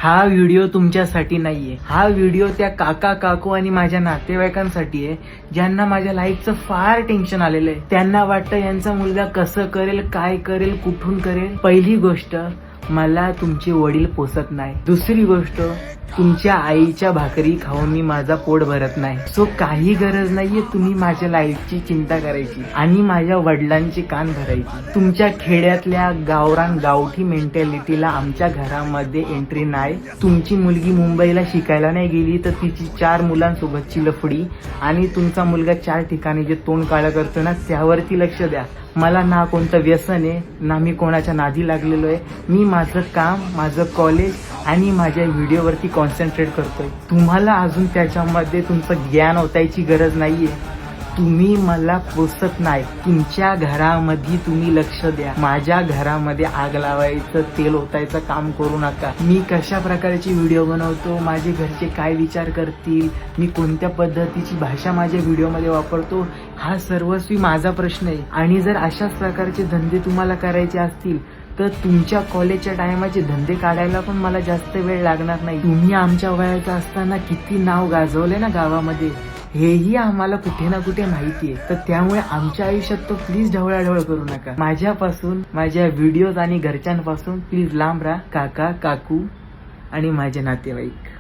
हा व्हिडिओ तुमच्यासाठी नाहीये, हा व्हिडिओ त्या काका काकू आणि माझ्या नातेवाईकांसाठी आहे ज्यांना माझ्या लाईफचं फार टेन्शन आलेलं आहे. त्यांना वाटतं यांचा मुलगा कसं करेल, काय करेल, कुठून करेल. पहिली गोष्ट, मला तुमचे वडील पोसत नाही. दुसरी गोष्ट, तुमच्या आईच्या भाकरी खाऊन मी माझा पोट भरत नाही. सो काही गरज नाहीये तुम्ही माझ्या लाईफची चिंता करायची आणि माझ्या वडिलांची कान भरायची. तुमच्या खेड्यातल्या गावरान गावठी मेंटॅलिटीला आमच्या घरामध्ये एंट्री नाही. तुमची मुलगी मुंबईला शिकायला नाही गेली तर तिची 4 मुलांसोबतची लफडी आणि तुमचा मुलगा 4 ठिकाणी जे तोंड काळं करतो ना त्यावरती लक्ष द्या. मला ना कोणतं व्यसन आहे, ना मी कोणाच्या नादी लागलेलो आहे. मी माझं काम, माझं कॉलेज आणि माझ्या व्हिडिओवरती कॉन्सन्ट्रेट करतोय. तुम्हाला अजून त्याच्यामध्ये तुमचं ज्ञान ओतायची गरज नाहीये. तुम्ही मला पोसत नाही. तुमच्या घरामध्ये तुम्ही लक्ष द्या. माझ्या घरामध्ये आग लावायचं, तेल ओतायचं काम करू नका. मी कशा प्रकारची व्हिडिओ बनवतो, माझे घरचे काय विचार करतील, मी कोणत्या पद्धतीची भाषा माझ्या व्हिडिओमध्ये वापरतो, हा सर्वस्वी माझा प्रश्न आहे. आणि जर अशाच प्रकारचे धंदे तुम्हाला करायचे असतील तर तुमच्या कॉलेजच्या टायमाचे धंदे काढायला पण मला जास्त वेळ लागणार नाही. तुम्ही आमच्या वयाचा असताना किती नाव गाजवले ना गावामध्ये, हेही आम्हाला कुठे ना कुठे माहिती आहे. तर त्यामुळे आमच्या आयुष्यात तो प्लीज ढवळाढवळ करू नका. माझ्यापासून, माझ्या व्हिडिओज आणि घरच्यांपासून प्लीज लांब राहा काका काकू आणि माझे नातेवाईक.